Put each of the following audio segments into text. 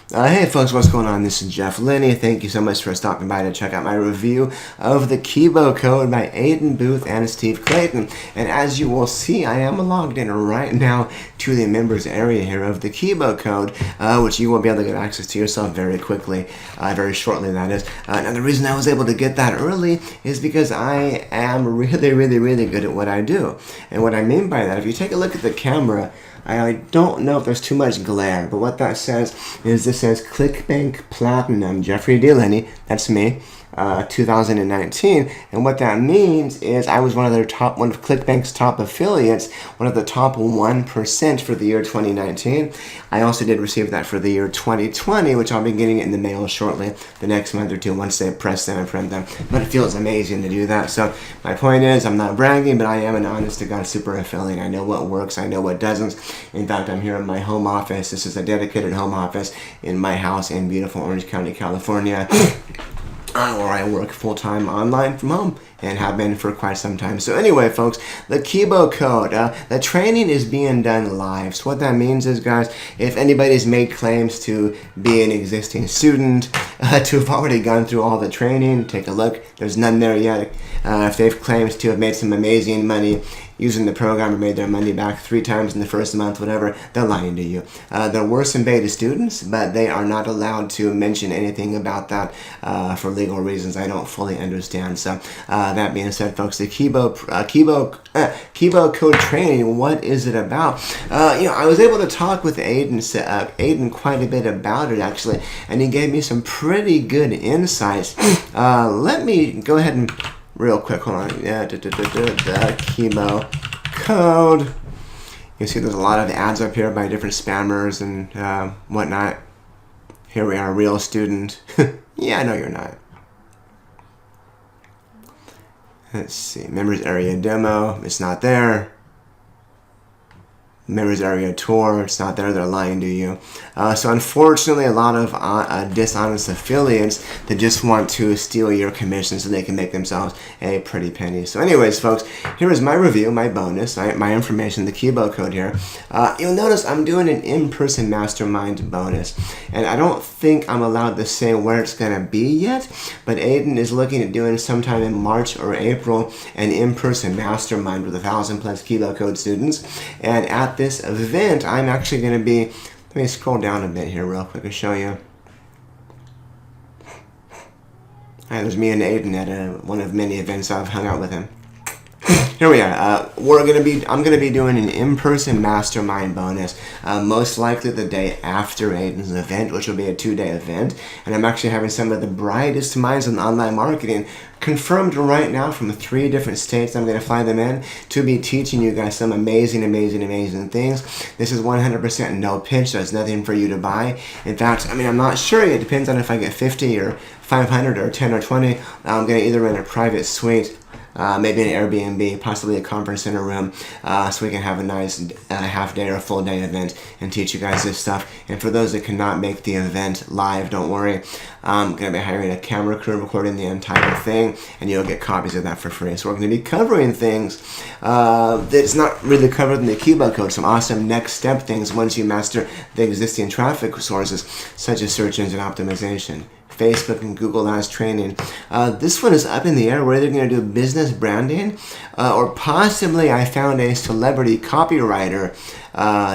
Hey folks, what's going on? This is Jeff Lenney. Thank you so much for stopping by to check out my review of the Kibo code by Aiden Booth and Steve Clayton. And as you will see, I am logged in right now to the members area here of the Kibo code, which you will be able to get access to yourself very quickly, very shortly that is. Now the reason I was able to get that early is because I am really good at what I do. And what I mean by that, if you take a look at the camera, I don't know if there's too much glare, but what that says is this says ClickBank Platinum, Jeffrey D. Lenney, that's me, 2019, and what that means is I was one of ClickBank's top affiliates, one of the top 1% for the year 2019. I also did receive that for the year 2020, which I'll be getting in the mail shortly, the next month or two, once they press them and print them, but it feels amazing to do that. So my point is, I'm not bragging, but I am an honest-to-God super affiliate. I know what works, I know what doesn't. In fact, I'm here in my home office. This is a dedicated home office in my house in beautiful Orange County, California, where I work full-time online from home and have been for quite some time. So anyway, folks, the Kibo code, the training is being done live. So what that means is, guys, if anybody's made claims to be an existing student, to have already gone through all the training, take a look. There's none there yet. If they've claimed to have made some amazing money using the program or made their money back 3 times in the first month, whatever, they're lying to you. There were some beta students, but they are not allowed to mention anything about that for legal reasons I don't fully understand. So that being said, folks, the Kibo code training, what is it about? I was able to talk with Aiden quite a bit about it, actually, and he gave me some pretty good insights. Let me go ahead and real quick, hold on. The Kibo code. You see there's a lot of ads up here by different spammers and whatnot. Here we are, real student. Yeah, no, you're not. Let's see, members area demo, it's not there. Members area tour, it's not there, they're lying to you. So unfortunately, a lot of dishonest affiliates that just want to steal your commission so they can make themselves a pretty penny. So anyways, folks, here is my review, my bonus, my information, the Kibo code here. You'll notice I'm doing an in-person mastermind bonus, and I don't think I'm allowed to say where it's going to be yet, but Aiden is looking at doing sometime in March or April an in-person mastermind with 1,000 plus Kibo code students, and at this event, I'm actually going to be, let me scroll down a bit here real quick and show you. Alright, there's me and Aiden at one of many events I've hung out with him. Here we are. I'm gonna be doing an in-person mastermind bonus, most likely the day after Aiden's event, which will be a 2-day event. And I'm actually having some of the brightest minds in online marketing confirmed right now from 3 different states. I'm gonna fly them in to be teaching you guys some amazing things. This is 100% no pitch. There's nothing for you to buy. In fact, I'm not sure. It depends on if I get 50 or 500 or 10 or 20. I'm gonna either rent a private suite, maybe an Airbnb, possibly a conference center room, so we can have a nice half day or full day event and teach you guys this stuff. And for those that cannot make the event live, don't worry. I'm going to be hiring a camera crew recording the entire thing, and you'll get copies of that for free. So we're going to be covering things that's not really covered in the Kibo code, some awesome next step things once you master the existing traffic sources, such as search engine optimization, Facebook and Google Ads training. This one is up in the air. We're either going to do business branding or possibly I found a celebrity copywriter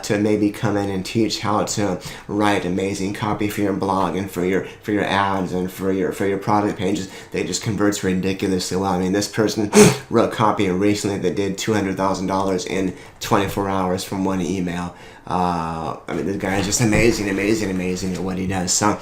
to maybe come in and teach how to write amazing copy for your blog and for your ads and for your product pages. They just converts ridiculously well. This person wrote copy recently that did $200,000 in 24 hours from one email. This guy is just amazing at what he does. So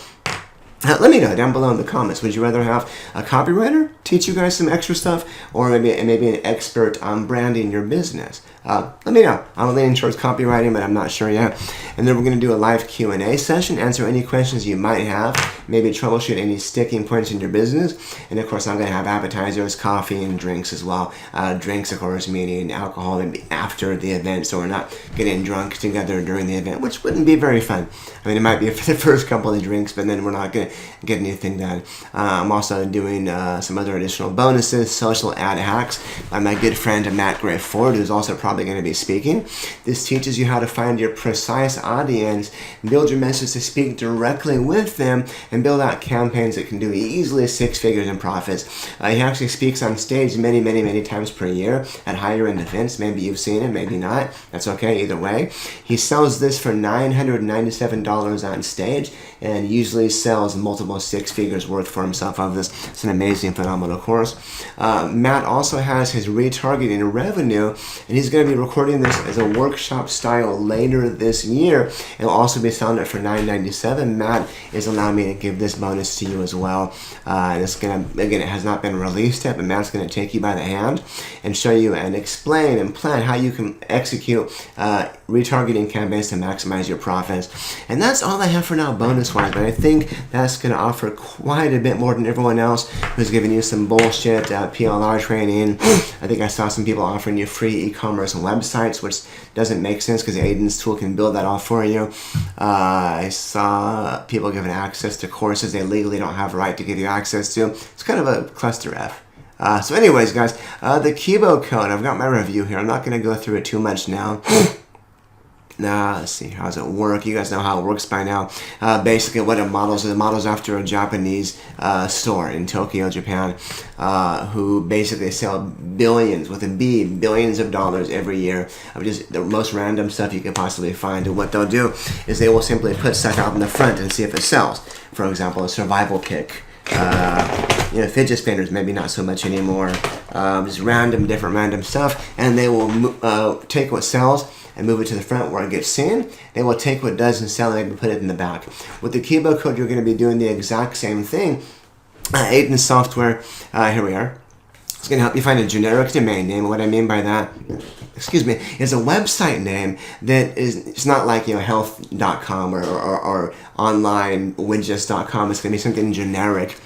let me know down below in the comments. Would you rather have a copywriter teach you guys some extra stuff, or maybe an expert on branding your business? Let me know. I'm leaning towards copywriting, but I'm not sure yet. And then we're going to do a live Q&A session, answer any questions you might have, maybe troubleshoot any sticking points in your business. And of course, I'm going to have appetizers, coffee, and drinks as well. Drinks, of course, meaning alcohol after the event, so we're not getting drunk together during the event, which wouldn't be very fun. It might be for the first couple of drinks, but then we're not going to get anything done. I'm also doing some other additional bonuses, social ad hacks by my good friend Matt Gray Ford, who's also probably going to be speaking. This teaches you how to find your precise audience, build your message to speak directly with them, and build out campaigns that can do easily 6 figures in profits. He actually speaks on stage many times per year at higher end events. Maybe you've seen it, maybe not. That's okay, either way. He sells this for $997 on stage and usually sells multiple 6 figures worth for himself of this. It's an amazing, phenomenal course. Matt also has his retargeting revenue, and he's going to be recording this as a workshop style later this year. And will also be selling it for $997. Matt is allowing me to give this bonus to you as well. And it's going to, again, it has not been released yet, but Matt's going to take you by the hand and show you and explain and plan how you can execute retargeting campaigns to maximize your profits. And that's all I have for now bonus-wise, but I think that's going to offer quite a bit more than everyone else who's giving you some bullshit PLR training. I think I saw some people offering you free e-commerce websites, which doesn't make sense because Aiden's tool can build that all for you. I saw people giving access to courses they legally don't have a right to give you access to. It's kind of a cluster F. So anyways, guys, the Kibo code, I've got my review here. I'm not going to go through it too much now. Let's see, how does it work? You guys know how it works by now. Basically, what it models is, it models after a Japanese store in Tokyo, Japan, who basically sell billions, with a B, billions of dollars every year of just the most random stuff you could possibly find. And what they'll do is they will simply put stuff out in the front and see if it sells. For example, a survival kit. Fidget spinners, maybe not so much anymore. Just different random stuff, and they will take what sells and move it to the front where it gets seen. They will take what doesn't sell and maybe put it in the back. With the Kibo code, you're going to be doing the exact same thing. Aiden's software, here we are. It's going to help you find a generic domain name. What I mean by that, is a website name that is, it's not like, health.com or onlinewidgets.com. It's going to be something generic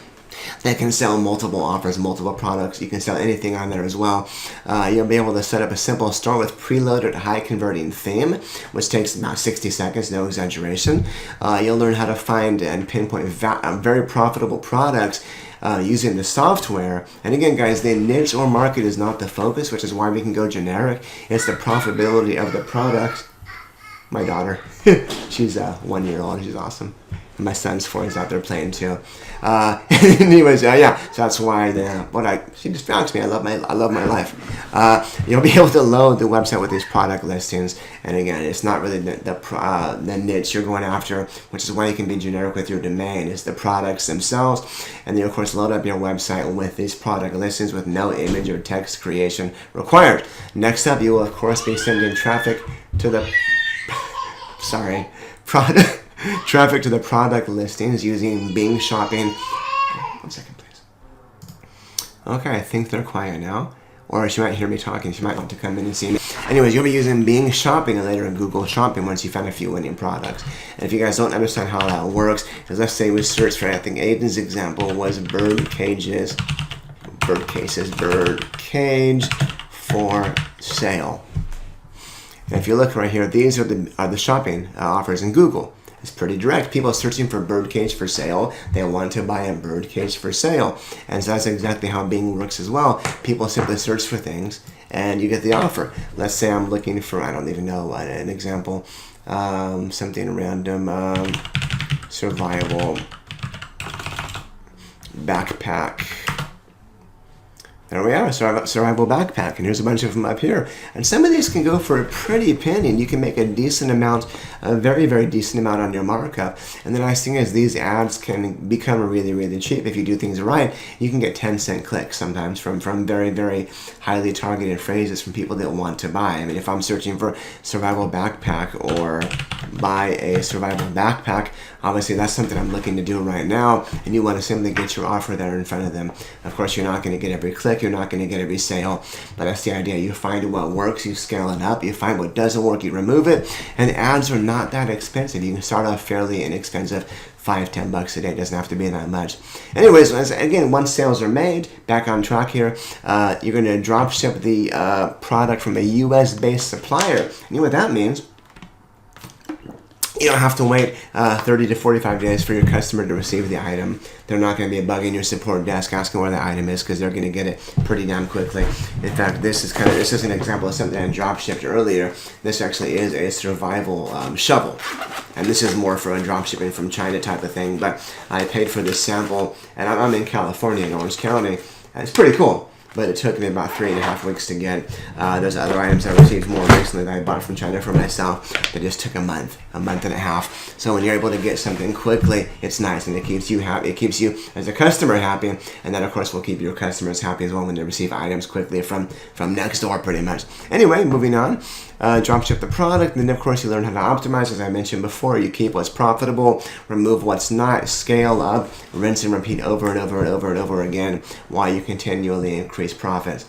that can sell multiple offers, multiple products. You can sell anything on there as well. You'll be able to set up a simple store with preloaded high converting theme, which takes about 60 seconds, no exaggeration. You'll learn how to find and pinpoint very profitable products using the software. And again, guys, the niche or market is not the focus, which is why we can go generic. It's the profitability of the product. My daughter, she's 1 year old. She's awesome. My son's 4, he's out there playing too. Anyways, yeah, so that's why she distracts me. I love my life. You'll be able to load the website with these product listings, and again, it's not really the niche you're going after, which is why you can be generic with your domain. It's the products themselves, and then of course load up your website with these product listings with no image or text creation required. Next up, you will of course be sending traffic to the traffic to the product listings using Bing Shopping. 1 second, please. Okay, I think they're quiet now. Or she might hear me talking. She might want to come in and see me. Anyways, you'll be using Bing Shopping and later Google Shopping once you find a few winning products. And if you guys don't understand how that works, because let's say we search for, I think Aiden's example was bird cage for sale. And if you look right here, these are the shopping offers in Google. It's pretty direct. People are searching for birdcage for sale. They want to buy a birdcage for sale. And so that's exactly how Bing works as well. People simply search for things and you get the offer. Let's say I'm looking for, I don't even know what, an example, something random, survival backpack. There we are, survival backpack, and here's a bunch of them up here. And some of these can go for a pretty penny, and you can make a decent amount, a very, very decent amount on your markup. And the nice thing is these ads can become really, really cheap. If you do things right, you can get 10-cent clicks sometimes from very, very highly targeted phrases from people that want to buy. I mean, if I'm searching for survival backpack or buy a survival backpack, obviously that's something I'm looking to do right now, and you want to simply get your offer there in front of them. Of course, you're not going to get every click, you're not going to get every sale, but that's the idea. You find what works, you scale it up, you find what doesn't work, you remove it, and ads are not that expensive. You can start off fairly inexpensive, $5-10 a day. It doesn't have to be that much. Anyways, again, once sales are made, back on track here, you're going to drop ship the product from a US-based supplier. You know what that means? You don't have to wait 30 to 45 days for your customer to receive the item. They're not going to be bugging your support desk asking where the item is, because they're going to get it pretty damn quickly. In fact, this is an example of something I drop shipped earlier. This actually is a survival shovel, and this is more for a drop shipping from China type of thing. But I paid for this sample, and I'm in California, in Orange County, and it's pretty cool. But it took me about 3.5 weeks to get. There's other items I received more recently that I bought from China for myself that just took a month and a half. So when you're able to get something quickly, it's nice, and it keeps you happy. It keeps you as a customer happy, and that of course will keep your customers happy as well when they receive items quickly from next door, pretty much. Anyway, moving on. Drop ship the product, and then of course you learn how to optimize. As I mentioned before, you keep what's profitable, remove what's not, scale up, rinse and repeat over and over and over and over again while you continually increase profits.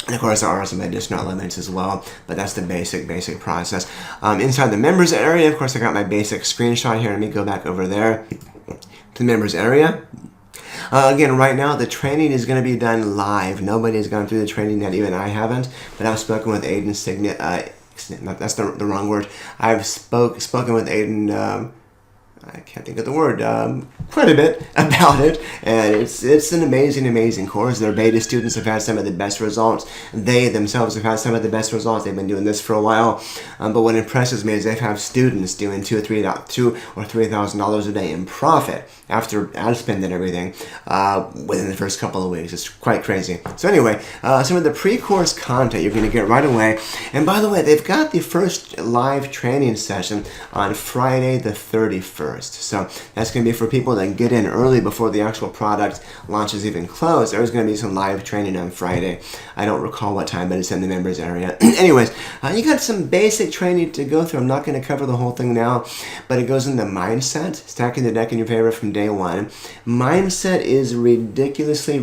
And of course there are some additional elements as well, but that's the basic process. Inside the members area, of course I got my basic screenshot here. Let me go back over there to the members area. Again, right now the training is going to be done live. Nobody's gone through the training yet, even I haven't. But I've spoken with Aiden that's the wrong word. I've spoken with Aiden. I can't think of the word, quite a bit about it, and it's an amazing course. Their beta students have had some of the best results. They themselves have had some of the best results. They've been doing this for a while, but what impresses me is they have students doing $2,000 or $3,000 a day in profit after ad spend and everything within the first couple of weeks. It's quite crazy. So anyway, some of the pre-course content you're going to get right away. And by the way, they've got the first live training session on Friday the 31st. So that's going to be for people that get in early before the actual product launches even closed. There's going to be some live training on Friday. I don't recall what time, but it's in the members area. Anyways, you got some basic training to go through. I'm not going to cover the whole thing now, but it goes into mindset, stacking the deck in your favor from day one. Mindset is ridiculously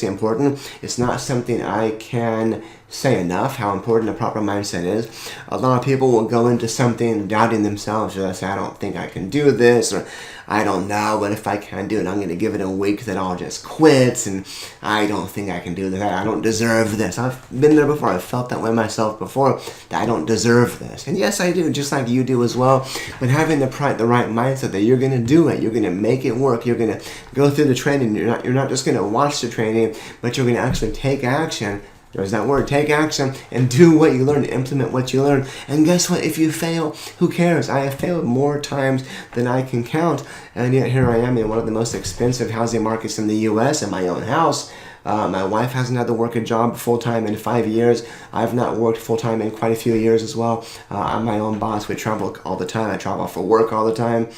important. It's not something I can say enough how important a proper mindset is. A lot of people will go into something doubting themselves, or they'll say, I don't think I can do this, or I don't know, but if I can do it, I'm going to give it a week, then I'll just quit, and I don't think I can do this. I don't deserve this. I've been there before. I've felt that way myself before, that I don't deserve this. And yes, I do, just like you do as well. But having the right mindset that you're going to do it, you're going to make it work, you're going to go through the training, you're not just going to watch the training, but you're going to actually take action. There's that word, take action, and do what you learn, implement what you learn. And guess what? If you fail, who cares? I have failed more times than I can count, and yet here I am in one of the most expensive housing markets in the U.S. in my own house. My wife hasn't had to work a job full-time in 5 years. I've not worked full-time in quite a few years as well. I'm my own boss. We travel all the time. I travel for work all the time.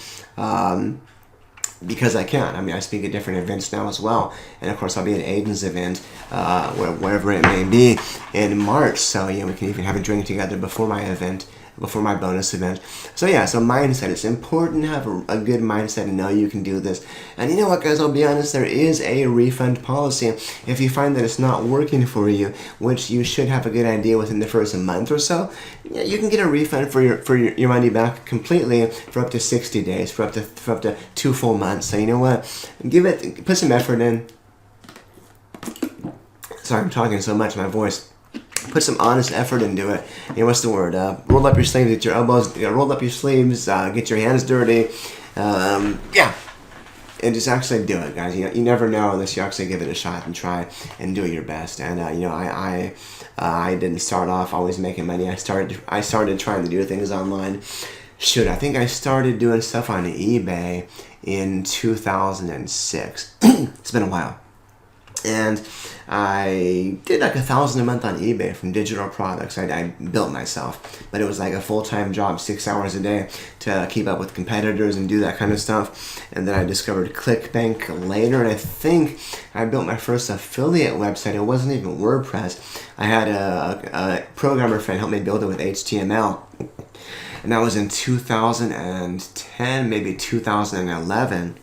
Because I can. I mean, I speak at different events now as well. And of course, I'll be at Aiden's event, wherever it may be, in March. So, we can even have a drink together before my event, before my bonus event. So yeah, so mindset. It's important to have a good mindset and know you can do this. And you know what, guys, I'll be honest, there is a refund policy. If you find that it's not working for you, which you should have a good idea within the first month or so, you can get a refund for your money back completely for up to 60 days, for up to 2 full months. So you know what, put some effort in. Sorry, I'm talking so much, my voice. Put some honest effort into it. What's the word? Roll up your sleeves, get your elbows, roll up your sleeves, get your hands dirty. And just actually do it, guys. You never know unless you actually give it a shot and try and do your best. And I didn't start off always making money. I started trying to do things online. I think I started doing stuff on eBay in 2006. It's been a while. And I did like $1,000 a month on eBay from digital products I built myself. But it was like a full-time job, 6 hours a day to keep up with competitors and do that kind of stuff. And then I discovered ClickBank later, and I think I built my first affiliate website. It wasn't even WordPress. I had a programmer friend help me build it with HTML. And that was in 2010, maybe 2011.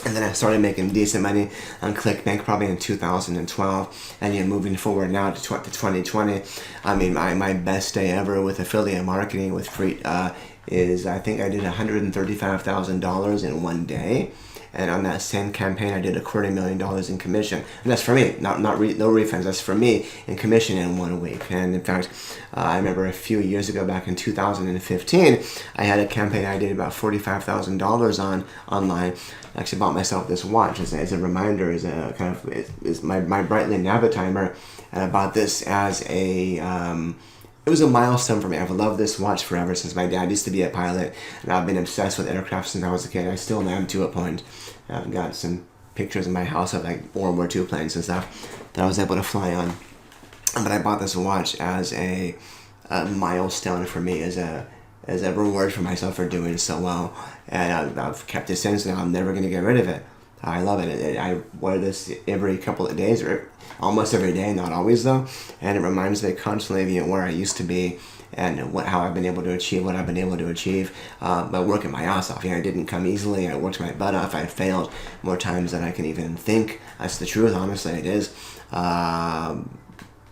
And then I started making decent money on ClickBank probably in 2012. And moving forward now to 2020, I mean, my best day ever with affiliate marketing with free, is I think I did $135,000 in one day. And on that same campaign, I did $250,000 in commission. And that's for me, no refunds. That's for me in commission in 1 week. And in fact, I remember a few years ago, back in 2015, I had a campaign I did about $45,000 on online. I actually bought myself this watch as a reminder, as a kind of is my Breitling Navitimer, and I bought this as a. It was a milestone for me. I've loved this watch forever since my dad used to be a pilot, and I've been obsessed with aircraft since I was a kid. I still am to a point. I've got some pictures in my house of like World War II planes and stuff that I was able to fly on. But I bought this watch as a milestone for me, as a reward for myself for doing so well, and I've kept it since. Now I'm never going to get rid of it. I love it. I wear this every couple of days, or almost every day, not always though, and it reminds me constantly of where I used to be and how I've been able to achieve what I've been able to achieve by working my ass off. It didn't come easily. I worked my butt off. I failed more times than I can even think. That's the truth, honestly, it is.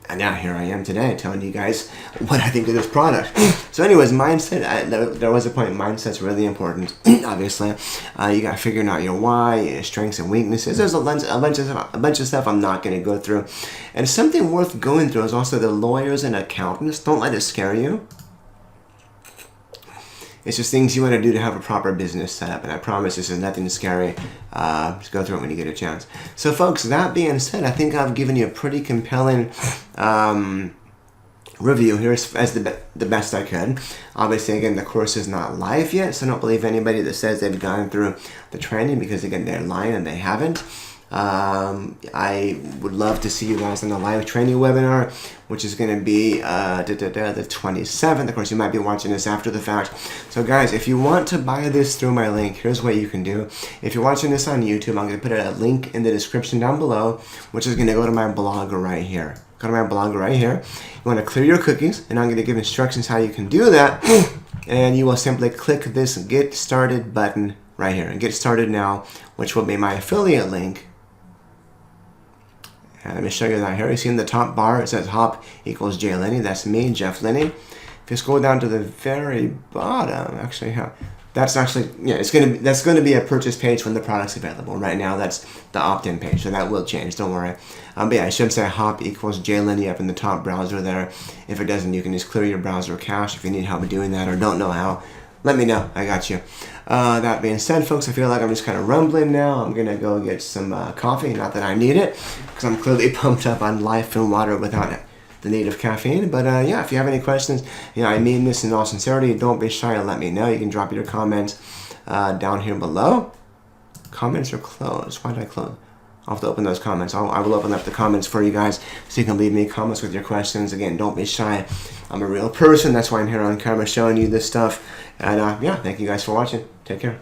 And yeah, here I am today telling you guys what I think of this product. So anyways, mindset, there was a point, mindset's really important, obviously. You got figuring out your why, your strengths and weaknesses. There's a bunch of stuff I'm not going to go through. And something worth going through is also the lawyers and accountants. Don't let it scare you. It's just things you want to do to have a proper business set up. And I promise this is nothing scary. Just go through it when you get a chance. So folks, that being said, I think I've given you a pretty compelling review here as the best I could. Obviously, again, the course is not live yet, so I don't believe anybody that says they've gone through the training, because again, they're lying and they haven't. I would love to see you guys on the live training webinar, which is going to be the 27th. Of course, you might be watching this after the fact. So guys, if you want to buy this through my link, here's what you can do. If you're watching this on YouTube, I'm going to put a link in the description down below, which is going to go to my blog right here. Go to my blog right here. You want to clear your cookies, and I'm going to give instructions how you can do that. And you will simply click this Get Started button right here, and Get Started Now, which will be my affiliate link. Let me show you that here. You see in the top bar, it says Hop equals J Lenney. That's me, Jeff Lenney. If you scroll down to the very bottom, actually, that's actually, yeah, that's going to be a purchase page when the product's available. Right now, that's the opt-in page, so that will change. Don't worry. But yeah, I should say Hop equals J Lenney up in the top browser there. If it doesn't, you can just clear your browser cache. If you need help doing that or don't know how, let me know. I got you. That being said, folks, I feel like I'm just kind of rumbling now. I'm going to go get some coffee. Not that I need it, because I'm clearly pumped up on life and water without the need of caffeine. But yeah, if you have any questions, I mean this in all sincerity. Don't be shy and let me know. You can drop your comments down here below. Comments are closed. Why did I close? I'll have to open those comments. I will open up the comments for you guys, so you can leave me comments with your questions. Again, don't be shy. I'm a real person. That's why I'm here on camera showing you this stuff. And yeah, thank you guys for watching. Take care.